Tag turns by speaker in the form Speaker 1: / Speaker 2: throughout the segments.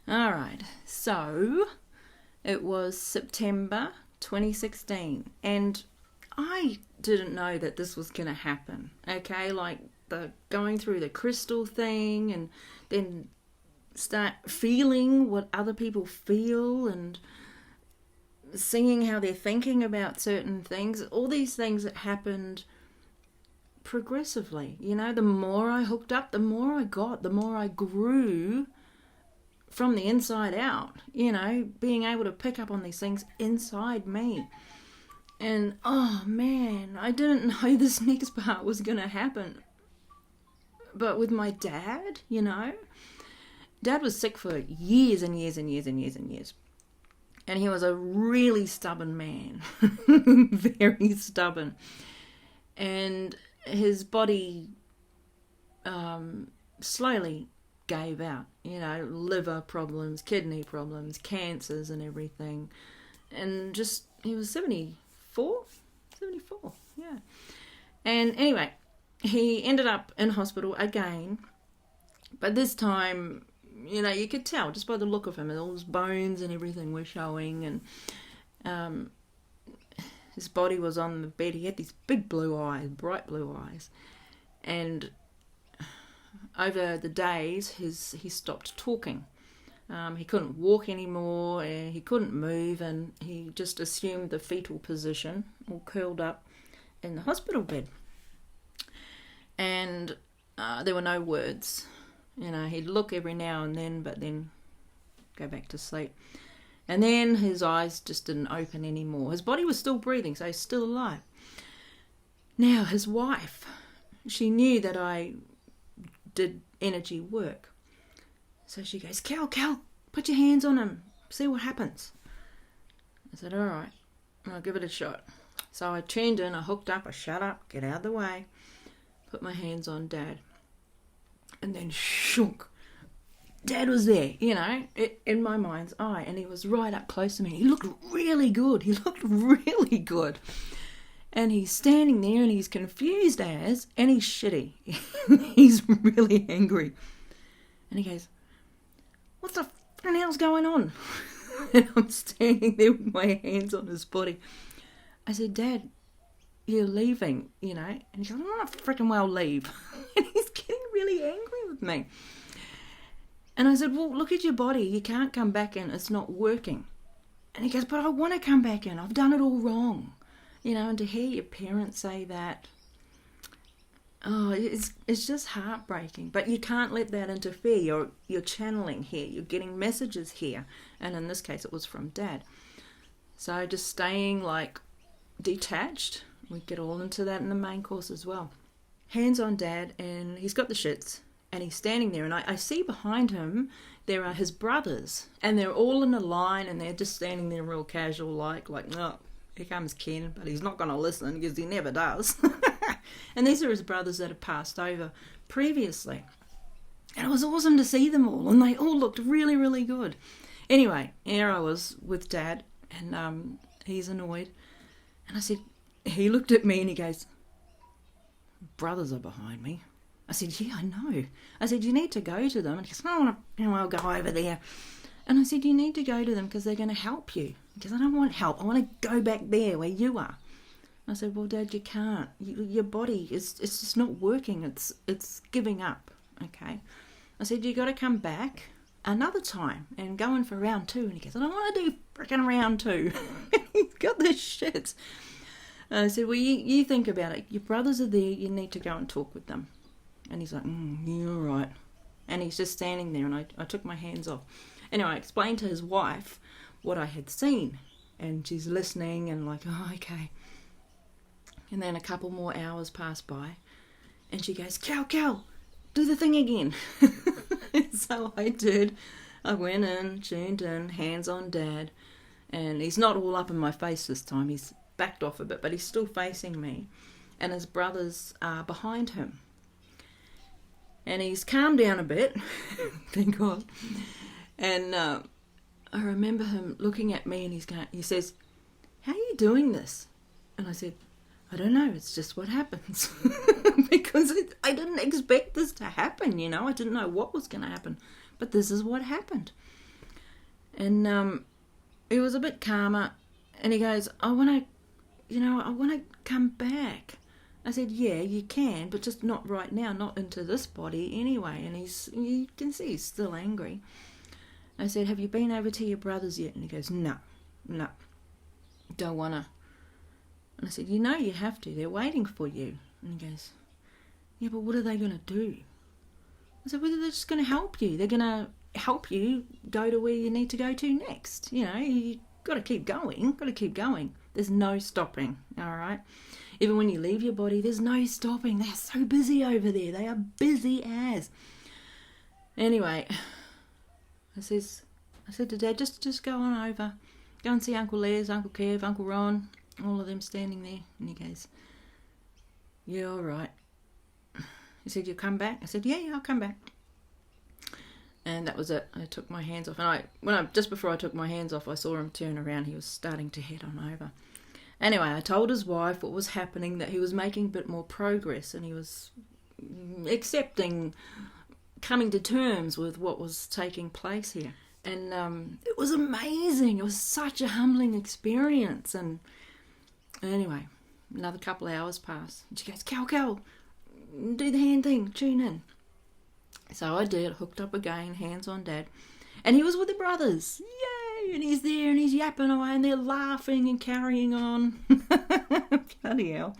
Speaker 1: All right. So it was September 2016, and I didn't know that this was going to happen. Okay, like the going through the crystal thing, and then start feeling what other people feel, and seeing how they're thinking about certain things. All these things that happened progressively. The more I hooked up, the more I got, the more I grew from the inside out, being able to pick up on these things inside me. And oh man, I didn't know this next part was going to happen. But with my dad, Dad was sick for years and years and years and years and years. And he was a really stubborn man. Very stubborn. And his body slowly gave out. Liver problems, kidney problems, cancers and everything. And just, he was 74, yeah. And anyway, he ended up in hospital again. But this time, you could tell just by the look of him, and all his bones and everything were showing, and his body was on the bed. He had these big blue eyes, bright blue eyes, and over the days, he stopped talking. He couldn't walk anymore, he couldn't move, and he just assumed the fetal position, all curled up in the hospital bed. And there were no words. He'd look every now and then, but then go back to sleep. And then his eyes just didn't open anymore. His body was still breathing, so he's still alive. Now, his wife, she knew that I did energy work. So she goes, Cal, put your hands on him, see what happens. I said, all right, I'll give it a shot. So I turned in, I hooked up, I shut up, get out of the way, put my hands on Dad. And then shook. Dad was there, in my mind's eye, and he was right up close to me. He looked really good. And he's standing there, and he's confused and he's shitty. He's really angry. And he goes, what the f***ing hell's going on? And I'm standing there with my hands on his body. I said, Dad, you're leaving, And he goes, I don't want to freaking well leave. And he's getting really angry with me. And I said, well, look at your body. You can't come back in. It's not working. And he goes, but I want to come back in. I've done it all wrong. And to hear your parents say that, it's just heartbreaking. But you can't let that interfere. You're channeling here. You're getting messages here. And in this case, it was from Dad. So just staying detached. We get all into that in the main course as well. Hands on Dad, and he's got the shits, and he's standing there, and I see behind him there are his brothers, and they're all in a line, and they're just standing there real casual, like, oh, here comes Ken, but he's not going to listen, because he never does. And these are his brothers that have passed over previously. And it was awesome to see them all, and they all looked really, really good. Anyway, here I was with Dad, and he's annoyed, and I said, he looked at me and he goes, brothers are behind me. I said, yeah, I know. I said, you need to go to them. And he goes, I don't want to, I'll go over there. And I said, you need to go to them because they're going to help you. Because I don't want help. I want to go back there where you are. I said, well, Dad, you can't. Your body, it's just not working. It's giving up, okay? I said, you got to come back another time and go in for round 2. And he goes, I don't want to do freaking round 2. He's got this shit. And I said, well, you think about it. Your brothers are there. You need to go and talk with them. And he's like, you're right. And he's just standing there, and I took my hands off. Anyway, I explained to his wife what I had seen. And she's listening and like, oh, okay. And then a couple more hours pass by. And she goes, Cal, do the thing again. So I did. I went in, tuned in, hands on Dad. And he's not all up in my face this time. He's backed off a bit, but he's still facing me, and his brothers are behind him, and he's calmed down a bit. Thank God. And I remember him looking at me, and he says, how are you doing this? And I said, I don't know, it's just what happens. Because I didn't expect this to happen, I didn't know what was going to happen, but this is what happened. And he was a bit calmer, and he goes, I want to come back. I said, yeah, you can, but just not right now, not into this body anyway. And you can see he's still angry. I said, have you been over to your brothers yet? And he goes, no, don't want to. And I said, you know you have to. They're waiting for you. And he goes, yeah, but what are they going to do? I said, well, they're just going to help you. They're going to help you go to where you need to go to next. You know, you got to keep going. There's no stopping, all right? Even when you leave your body, there's no stopping. They're so busy over there. They are busy as. Anyway, I said to Dad, just go on over. Go and see Uncle Les, Uncle Kev, Uncle Ron, all of them standing there. And he goes, yeah, all right. He said, you'll come back? I said, yeah, I'll come back. And that was it. I took my hands off. And just before I took my hands off, I saw him turn around. He was starting to head on over. Anyway, I told his wife what was happening, that he was making a bit more progress, and he was accepting, coming to terms with what was taking place here. And it was amazing. It was such a humbling experience. And anyway, another couple of hours passed. And she goes, Cal, do the hand thing, tune in. So I did, hooked up again, hands on Dad. And he was with the brothers. Yay! And he's there and he's yapping away and they're laughing and carrying on. Bloody hell.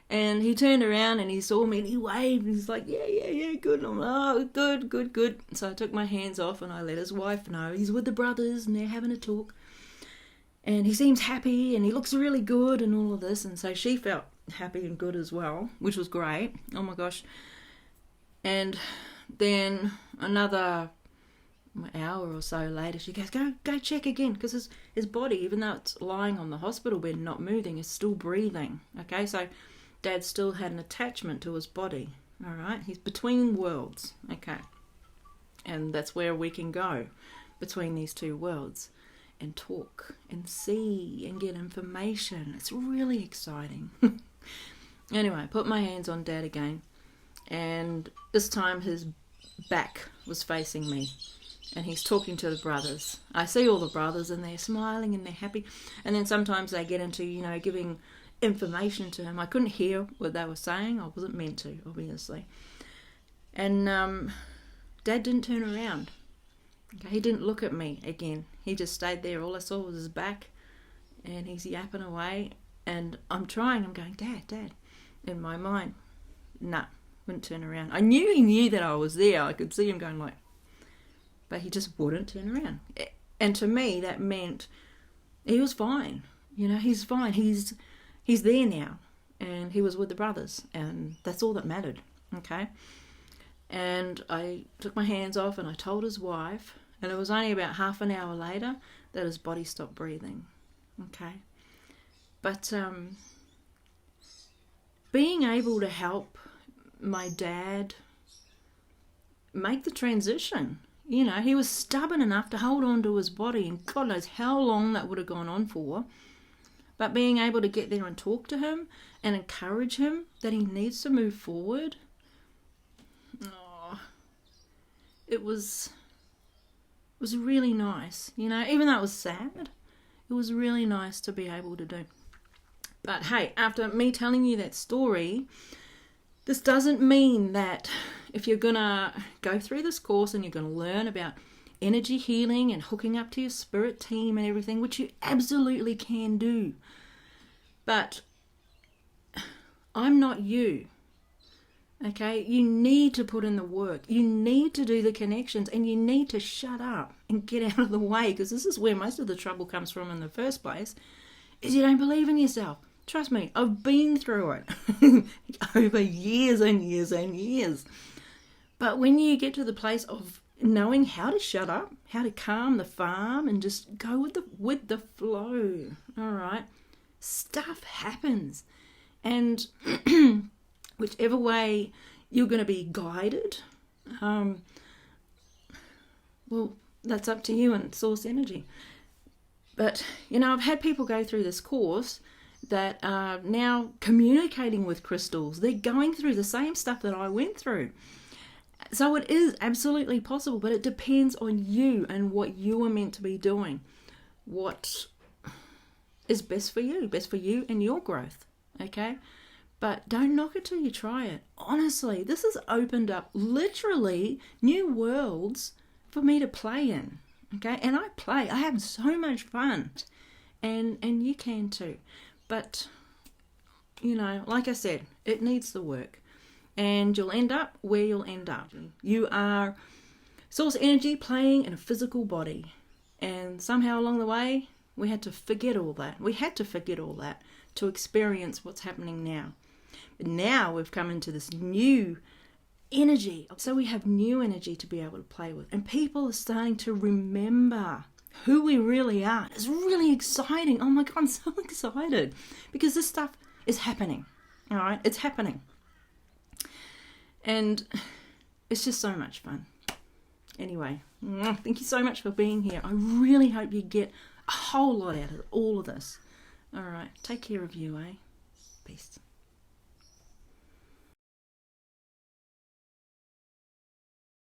Speaker 1: And he turned around and he saw me and he waved. And he's like, yeah, good. And I'm like, oh, good. So I took my hands off and I let his wife know he's with the brothers and they're having a talk. And he seems happy and he looks really good and all of this. And so she felt happy and good as well, which was great. Oh my gosh. And then another hour or so later, she goes, go check again, because his body, even though it's lying on the hospital bed and not moving, is still breathing. Okay, so Dad still had an attachment to his body. All right, he's between worlds. Okay, and that's where we can go, between these two worlds, and talk and see and get information. It's really exciting. Anyway, I put my hands on Dad again, and this time his back was facing me. And he's talking to the brothers. I see all the brothers and they're smiling and they're happy. And then sometimes they get into, giving information to him. I couldn't hear what they were saying. I wasn't meant to, obviously. And Dad didn't turn around. Okay, he didn't look at me again. He just stayed there. All I saw was his back. And he's yapping away. And I'm going, Dad. In my mind, nah, wouldn't turn around. I knew he knew that I was there. I could see him going like, but he just wouldn't turn around. And to me, that meant he was fine. He's fine. He's there now. And he was with the brothers. And that's all that mattered. Okay? And I took my hands off and I told his wife. And it was only about half an hour later that his body stopped breathing. Okay? But being able to help my dad make the transition. He was stubborn enough to hold on to his body, and God knows how long that would have gone on for. But being able to get there and talk to him and encourage him that he needs to move forward, it was really nice. Even though it was sad, it was really nice to be able to do. But hey, after me telling you that story, this doesn't mean that if you're going to go through this course and you're going to learn about energy healing and hooking up to your spirit team and everything, which you absolutely can do. But I'm not you. Okay? You need to put in the work. You need to do the connections and you need to shut up and get out of the way, because this is where most of the trouble comes from in the first place, is you don't believe in yourself. Trust me, I've been through it over years and years and years. But when you get to the place of knowing how to shut up, how to calm the farm and just go with the flow, all right, stuff happens. And whichever way you're going to be guided, well, that's up to you and source energy. But, I've had people go through this course that are now communicating with crystals. They're going through the same stuff that I went through. So it is absolutely possible, but it depends on you and what you are meant to be doing. What is best for you and your growth, okay? But don't knock it till you try it. Honestly, this has opened up literally new worlds for me to play in, okay? And I have so much fun, and you can too. But, you know, like I said, it needs the work. And you'll end up where you'll end up. You are source energy playing in a physical body. And somehow along the way, we had to forget all that. We had to forget all that to experience what's happening now. But now we've come into this new energy. So we have new energy to be able to play with. And people are starting to remember who we really are. It's really exciting. Oh my God, I'm so excited. Because this stuff is happening. All right? It's happening. And it's just so much fun. Anyway, thank you so much for being here. I really hope you get a whole lot out of all of this. All right, take care of you, eh? Peace.